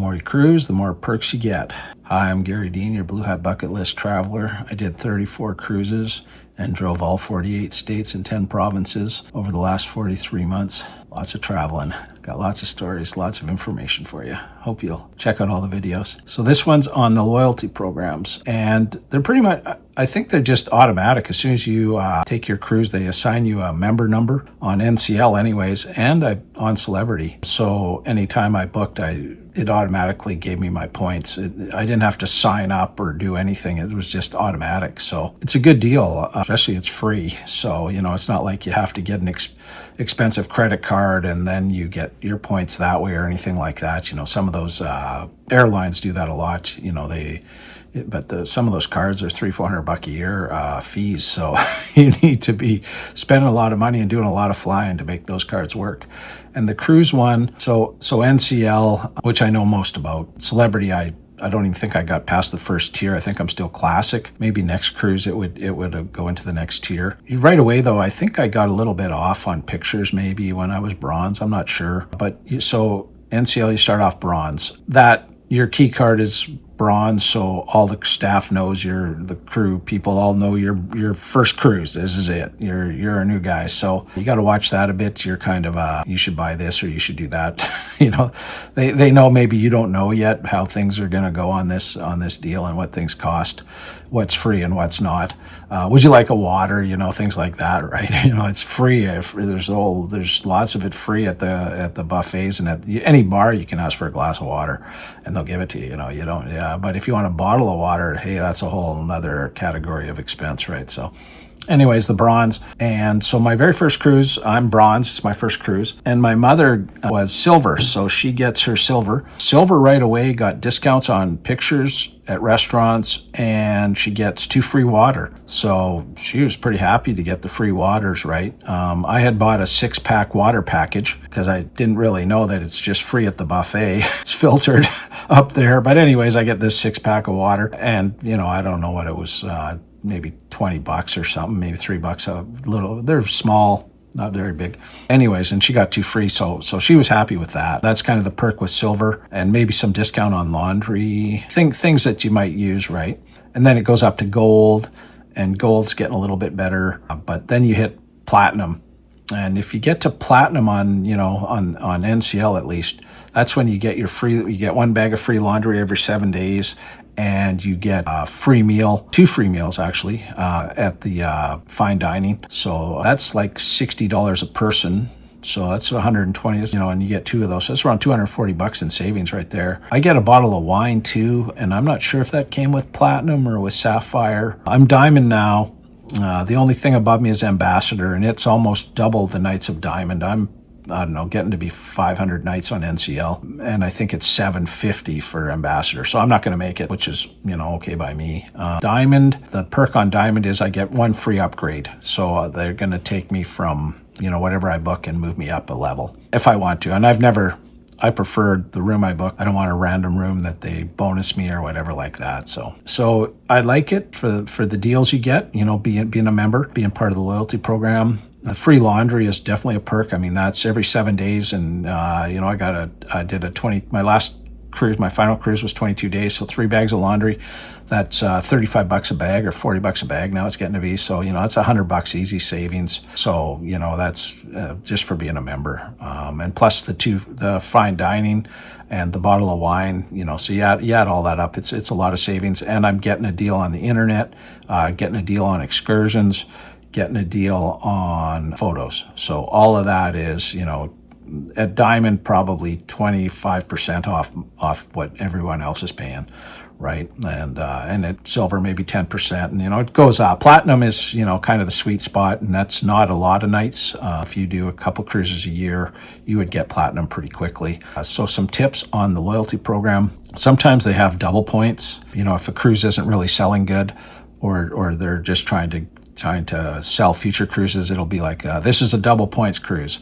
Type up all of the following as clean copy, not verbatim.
more you cruise, the more perks you get. Hi, I'm Gary Dean, your Blue Hat Bucket List traveler. I did 34 cruises and drove all 48 states and 10 provinces over the last 43 months. Lots of traveling. Got lots of stories, lots of information for you. Hope you'll check out all the videos. So this one's on the loyalty programs, and they're pretty much, I think they're just automatic. As soon as you take your cruise, they assign you a member number on NCL anyways, and on Celebrity. So anytime I booked, it automatically gave me my points. I didn't have to sign up or do anything. It was just automatic. So it's a good deal, especially it's free. So, it's not like you have to get an expensive credit card and then you get your points that way or anything like that. Some of those airlines do that a lot. Some of those cards are $300-400 a year fees. So you need to be spending a lot of money and doing a lot of flying to make those cards work. And the cruise one, so NCL, which I know most about. Celebrity, I don't even think I got past the first tier. I think I'm still classic. Maybe next cruise it would go into the next tier. Right away though, I think I got a little bit off on pictures maybe when I was bronze. I'm not sure. So NCL, you start off bronze. That your key card is bronze, so all the staff knows the crew people all know your first cruise. This is it. You're a new guy, so you got to watch that a bit. You're kind of you should buy this or you should do that. They know maybe you don't know yet how things are going to go on this deal and what things cost, what's free and what's not. Would you like a water? Things like that, right? It's free. There's lots of it free at the buffets and at any bar. You can ask for a glass of water and they'll give it to you. You don't. Yeah. But if you want a bottle of water, hey, that's a whole another category of expense, right? So anyways, the bronze. And so my very first cruise, I'm bronze. It's my first cruise. And my mother was silver, so she gets her silver. Silver right away got discounts on pictures at restaurants, and she gets 2 free water. So she was pretty happy to get the free waters, right? I had bought a 6-pack water package because I didn't really know that it's just free at the buffet. It's filtered up there. But anyways, I get this 6-pack of water, and, I don't know what it was, maybe $20 or something, maybe $3 a little. They're small, not very big. Anyways, and she got 2 free, so she was happy with that. That's kind of the perk with silver, and maybe some discount on laundry, things that you might use, right? And then it goes up to gold, and gold's getting a little bit better, but then you hit platinum. And if you get to platinum on NCL at least, that's when you get you get 1 bag of free laundry every 7 days, and you get a free meal, 2 free meals actually, at the fine dining. So that's like $60 a person. So that's 120, and you get 2 of those. So that's around $240 in savings right there. I get a bottle of wine too, and I'm not sure if that came with platinum or with sapphire. I'm diamond now. The only thing above me is ambassador, and it's almost double the nights of diamond. I don't know, getting to be 500 nights on NCL, and I think it's 750 for ambassador. So I'm not going to make it, which is, okay by me. Diamond, the perk on diamond is I get 1 free upgrade. So they're going to take me from, whatever I book and move me up a level if I want to. And I preferred the room I booked. I don't want a random room that they bonus me or whatever like that. So I like it for the deals you get, being a member, being part of the loyalty program. The free laundry is definitely a perk. I mean, that's every 7 days. And, I did my last cruise, my final cruise was 22 days. So 3 bags of laundry, that's $35 a bag or $40 a bag. Now it's getting to be. So, that's $100 easy savings. So, that's just for being a member. And plus the fine dining and the bottle of wine, so you add all that up. It's a lot of savings. And I'm getting a deal on the internet, getting a deal on excursions, getting a deal on photos. So all of that is, at Diamond, probably 25% off what everyone else is paying, right? And at Silver, maybe 10%. And, it goes up. Platinum is, kind of the sweet spot, and that's not a lot of nights. If you do a couple cruises a year, you would get Platinum pretty quickly. So some tips on the loyalty program. Sometimes they have double points. If a cruise isn't really selling good, or they're just trying to sell future cruises, it'll be like, this is a double points cruise.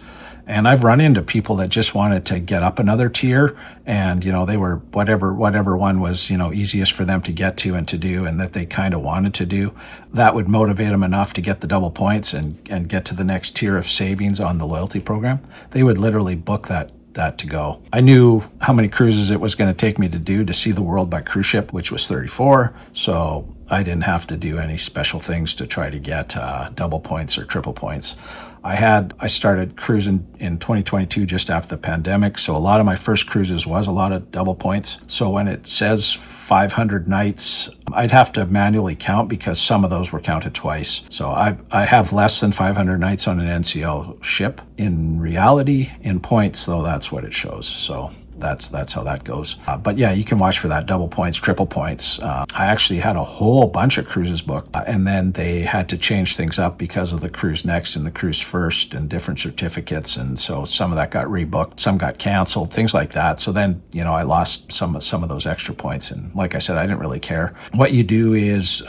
And I've run into people that just wanted to get up another tier, and they were whatever one was easiest for them to get to and to do, and that they kind of wanted to do. That would motivate them enough to get the double points and get to the next tier of savings on the loyalty program. They would literally book that that to go. I knew how many cruises it was going to take me to do to see the world by cruise ship, which was 34. So I didn't have to do any special things to try to get double points or triple points. I started cruising in 2022 just after the pandemic, so a lot of my first cruises was a lot of double points. So when it says 500 nights, I'd have to manually count because some of those were counted twice. So I have less than 500 nights on an NCL ship. In reality, in points, though, that's what it shows. So that's how that goes. But yeah, you can watch for that double points, triple points. I actually had a whole bunch of cruises booked, and then they had to change things up because of the cruise next and the cruise first and different certificates. And so some of that got rebooked, some got canceled, things like that. So then, I lost some of those extra points. And like I said, I didn't really care. What you do is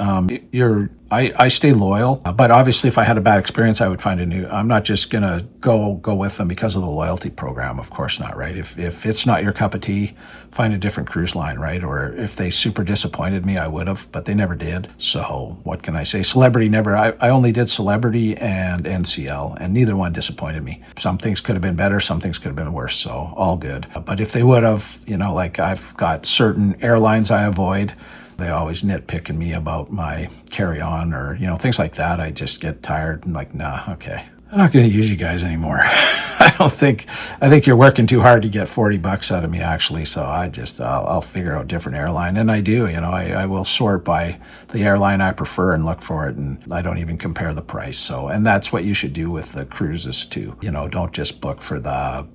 I stay loyal, but obviously if I had a bad experience, I would find a new. I'm not just going to go with them because of the loyalty program. Of course not, right? If it's not your cup of tea, find a different cruise line, right? Or if they super disappointed me, I would have, but they never did. So what can I say? Celebrity never. I only did Celebrity and NCL, and neither one disappointed me. Some things could have been better, some things could have been worse. So all good. But if they would have, like I've got certain airlines I avoid. They always nitpicking me about my carry-on or, things like that. I just get tired and like, nah, okay. I'm not going to use you guys anymore. I think you're working too hard to get $40 out of me actually. So I'll figure out a different airline. And I do, I will sort by the airline I prefer and look for it. And I don't even compare the price. So, and that's what you should do with the cruises too. Don't just book for the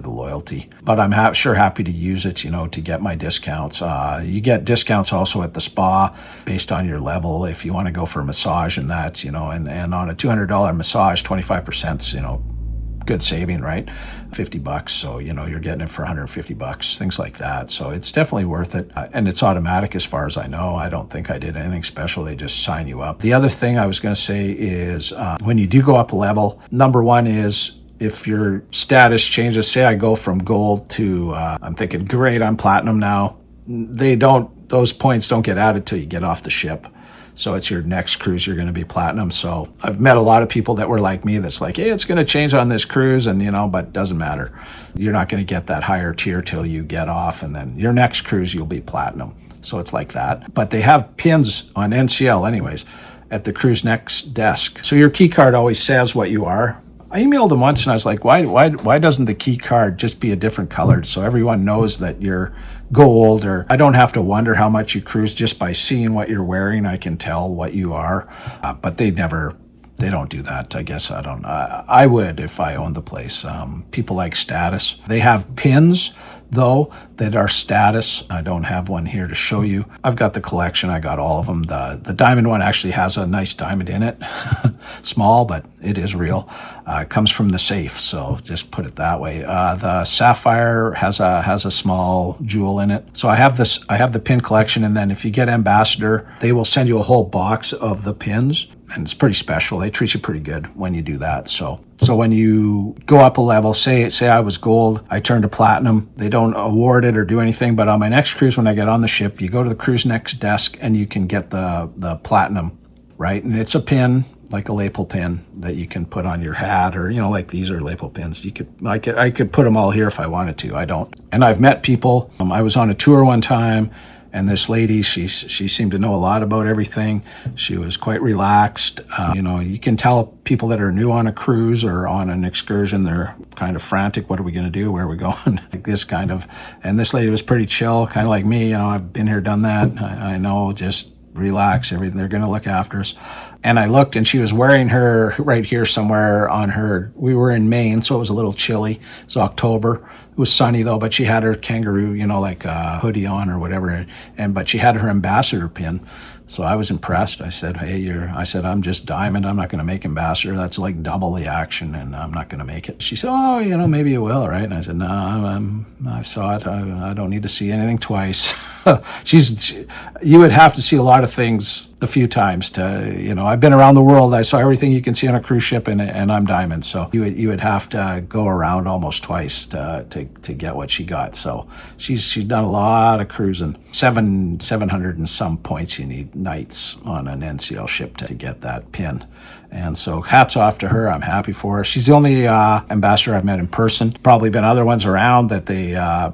loyalty. But I'm happy to use it, to get my discounts. You get discounts also at the spa based on your level. If you want to go for a massage and that, and on a $200 massage, 25%'s, good saving, right? $50. So, you're getting it for $150, things like that. So it's definitely worth it. And it's automatic as far as I know. I don't think I did anything special. They just sign you up. The other thing I was going to say is when you do go up a level, number one is if your status changes, say I go from gold to, I'm thinking, great, I'm platinum now. Those points don't get added till you get off the ship. So it's your next cruise, you're going to be platinum. So I've met a lot of people that were like me that's like, hey, it's going to change on this cruise. And, but it doesn't matter. You're not going to get that higher tier till you get off. And then your next cruise, you'll be platinum. So it's like that. But they have pins on NCL anyways at the cruise next desk. So your key card always says what you are. I emailed them once and I was like, why doesn't the key card just be a different color so everyone knows that you're gold, or I don't have to wonder how much you cruise just by seeing what you're wearing. I can tell what you are, but they don't do that. I guess I would if I owned the place. People like status. They have pins though that are status. I don't have one here to show you. I've got the collection. I got all of them. The diamond one actually has a nice diamond in it. Small, but it is real. It comes from the safe, so just put it that way. The sapphire has a small jewel in it. So I have the pin collection, and then if you get ambassador, they will send you a whole box of the pins, and it's pretty special. They treat you pretty good when you do that. So when you go up a level, say I was gold, I turned to platinum, they don't award it or do anything, but on my next cruise, when I get on the ship, you go to the cruise next desk and you can get the platinum, right? And it's a pin, like a lapel pin that you can put on your hat, or, like these are lapel pins. I could put them all here if I wanted to. I don't. And I've met people. I was on a tour one time, and this lady, she seemed to know a lot about everything. She was quite relaxed. You can tell people that are new on a cruise or on an excursion, they're kind of frantic. What are we going to do? Where are we going? Like this kind of. And this lady was pretty chill, kind of like me. I've been here, done that. I know, just relax, everything. They're going to look after us. And I looked, and she was wearing her right here somewhere on her. We were in Maine, so it was a little chilly. It was October. It was sunny though, but she had her kangaroo, like a hoodie on or whatever, but she had her ambassador pin. So I was impressed. I said, hey, I'm just diamond. I'm not going to make ambassador. That's like double the action, and I'm not going to make it. She said, oh, maybe you will, right? And I said, no, I saw it. I don't need to see anything twice. You would have to see a lot of things a few times to, I've been around the world. I saw everything you can see on a cruise ship, and I'm Diamond. So you would have to go around almost twice to get what she got. So she's done a lot of cruising. 700 and some points you need nights on an NCL ship to get that pin. And so hats off to her. I'm happy for her. She's the only ambassador I've met in person. Probably been other ones around that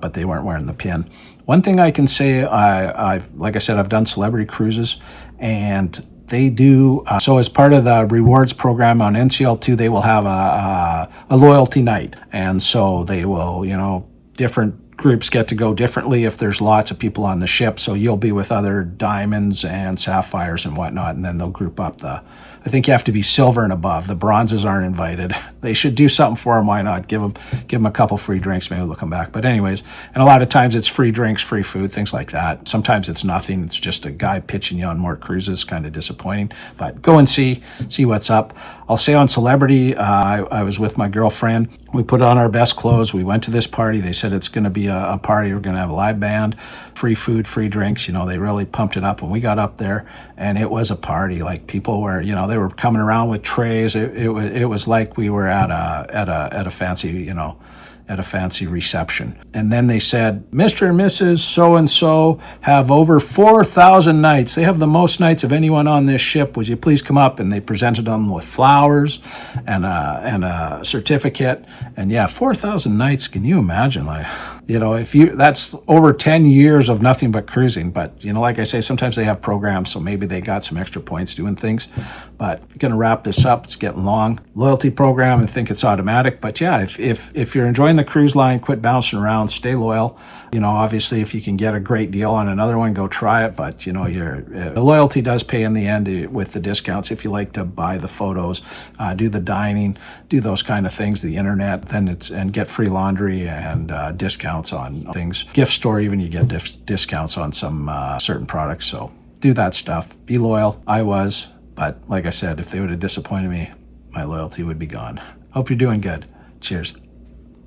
but they weren't wearing the pin. One thing I can say, like I said, I've done celebrity cruises, and they do. So as part of the rewards program on NCL2, they will have a loyalty night, and so they will, different groups get to go differently if there's lots of people on the ship. So you'll be with other diamonds and sapphires and whatnot, and then they'll group up I think you have to be silver and above. The bronzes aren't invited. They should do something for them. Why not? Give them a couple free drinks. Maybe they'll come back. But anyways, and a lot of times it's free drinks, free food, things like that. Sometimes it's nothing. It's just a guy pitching you on more cruises. Kind of disappointing. But go and see what's up. I'll say on Celebrity, I was with my girlfriend. We put on our best clothes. We went to this party. They said it's going to be a party. We're going to have a live band, free food, free drinks. They really pumped it up when we got up there, and it was a party. Like people were, they were coming around with trays. It was like we were at a fancy, at a fancy reception. And then they said, Mr. and Mrs. So-and-so have over 4,000 nights. They have the most nights of anyone on this ship. Would you please come up? And they presented them with flowers and a certificate. And yeah, 4,000 nights. Can you imagine? That's over 10 years of nothing but cruising. But, like I say, sometimes they have programs, so maybe they got some extra points doing things. But going to wrap this up. It's getting long. Loyalty program, I think it's automatic. But yeah, if you're enjoying the cruise line, quit bouncing around, stay loyal. Obviously, if you can get a great deal on another one, go try it. But, the loyalty does pay in the end with the discounts. If you like to buy the photos, do the dining, do those kind of things, the internet, and get free laundry and discounts on things. Gift store, even you get discounts on some certain products. So do that stuff. Be loyal. I was. But like I said, if they would have disappointed me, my loyalty would be gone. Hope you're doing good. Cheers.